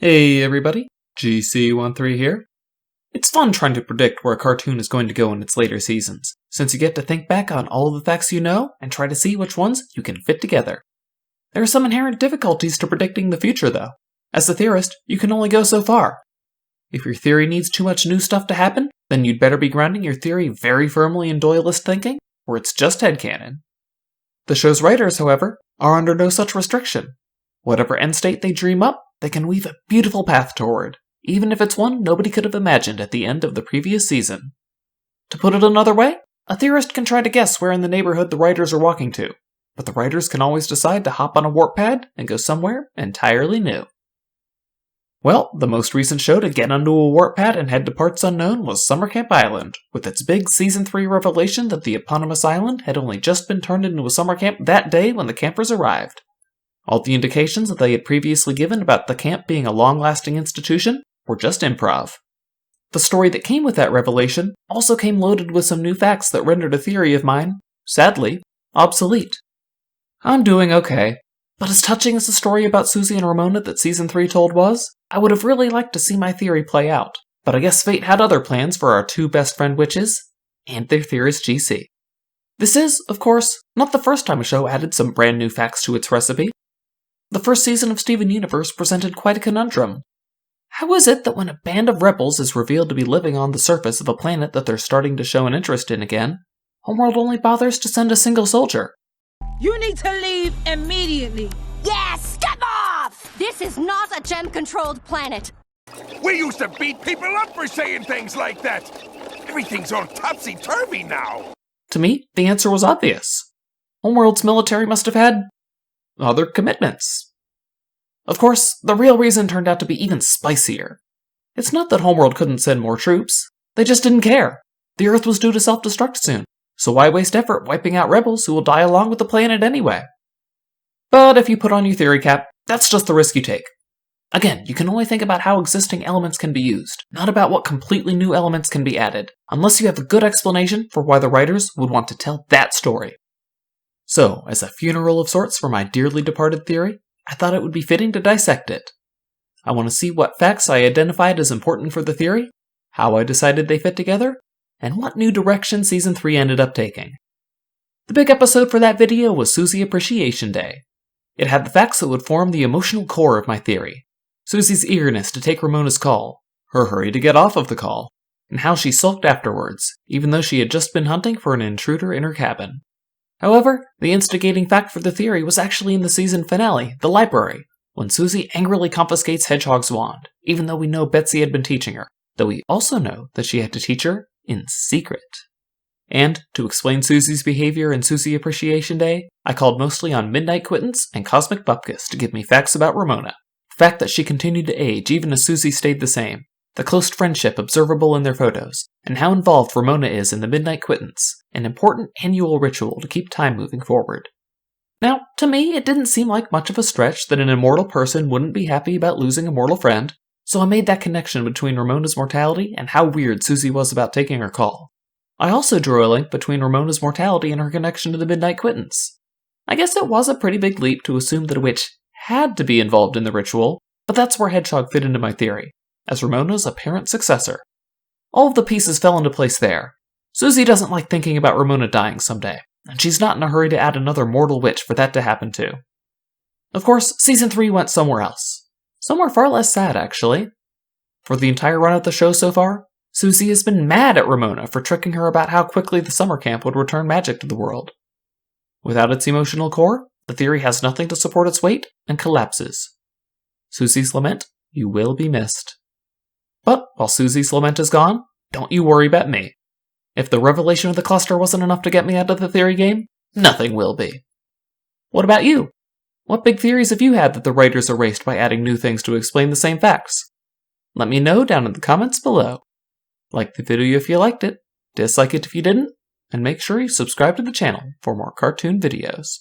Hey everybody, GC13 here. It's fun trying to predict where a cartoon is going to go in its later seasons, since you get to think back on all of the facts you know and try to see which ones you can fit together. There are some inherent difficulties to predicting the future though. As the theorist, you can only go so far. If your theory needs too much new stuff to happen, then you'd better be grounding your theory very firmly in Doyleist thinking, or it's just headcanon. The show's writers, however, are under no such restriction. Whatever end state they dream up, they can weave a beautiful path toward, even if it's one nobody could have imagined at the end of the previous season. To put it another way, a theorist can try to guess where in the neighborhood the writers are walking to, but the writers can always decide to hop on a warp pad and go somewhere entirely new. Well, the most recent show to get onto a warp pad and head to parts unknown was Summer Camp Island, with its big Season 3 revelation that the eponymous island had only just been turned into a summer camp that day when the campers arrived. All the indications that they had previously given about the camp being a long-lasting institution were just improv. The story that came with that revelation also came loaded with some new facts that rendered a theory of mine, sadly, obsolete. I'm doing okay, but as touching as the story about Susie and Ramona that Season 3 told was, I would have really liked to see my theory play out, but I guess fate had other plans for our two best friend witches, and their theorist GC. This is, of course, not the first time a show added some brand new facts to its recipe. The first season of Steven Universe presented quite a conundrum. How is it that when a band of rebels is revealed to be living on the surface of a planet that they're starting to show an interest in again, Homeworld only bothers to send a single soldier? You need to leave immediately. Yes, step off! This is not a gem-controlled planet. We used to beat people up for saying things like that. Everything's all topsy-turvy now. To me, the answer was obvious. Homeworld's military must have had other commitments. Of course, the real reason turned out to be even spicier. It's not that Homeworld couldn't send more troops, they just didn't care. The Earth was due to self-destruct soon, so why waste effort wiping out rebels who will die along with the planet anyway? But if you put on your theory cap, that's just the risk you take. Again, you can only think about how existing elements can be used, not about what completely new elements can be added, unless you have a good explanation for why the writers would want to tell that story. So, as a funeral of sorts for my dearly departed theory, I thought it would be fitting to dissect it. I want to see what facts I identified as important for the theory, how I decided they fit together, and what new direction Season 3 ended up taking. The big episode for that video was Susie Appreciation Day. It had the facts that would form the emotional core of my theory. Susie's eagerness to take Ramona's call, her hurry to get off of the call, and how she sulked afterwards, even though she had just been hunting for an intruder in her cabin. However, the instigating fact for the theory was actually in the season finale, the library, when Susie angrily confiscates Hedgehog's wand, even though we know Betsy had been teaching her, though we also know that she had to teach her in secret. And, to explain Susie's behavior in Susie Appreciation Day, I called mostly on Midnight Quittance and Cosmic Bupkis to give me facts about Ramona. The fact that she continued to age even as Susie stayed the same, the close friendship observable in their photos, and how involved Ramona is in the Midnight Quittance, an important annual ritual to keep time moving forward. Now, to me, it didn't seem like much of a stretch that an immortal person wouldn't be happy about losing a mortal friend, so I made that connection between Ramona's mortality and how weird Susie was about taking her call. I also drew a link between Ramona's mortality and her connection to the Midnight Quittance. I guess it was a pretty big leap to assume that a witch had to be involved in the ritual, but that's where Hedgehog fit into my theory, as Ramona's apparent successor. All of the pieces fell into place there. Susie doesn't like thinking about Ramona dying someday, and she's not in a hurry to add another mortal witch for that to happen too. Of course, Season 3 went somewhere else. Somewhere far less sad, actually. For the entire run of the show so far, Susie has been mad at Ramona for tricking her about how quickly the summer camp would return magic to the world. Without its emotional core, the theory has nothing to support its weight and collapses. Susie's Lament, you will be missed. But while Susie's Lament is gone, don't you worry about me. If the revelation of the cluster wasn't enough to get me out of the theory game, nothing will be. What about you? What big theories have you had that the writers erased by adding new things to explain the same facts? Let me know down in the comments below. Like the video if you liked it, dislike it if you didn't, and make sure you subscribe to the channel for more cartoon videos.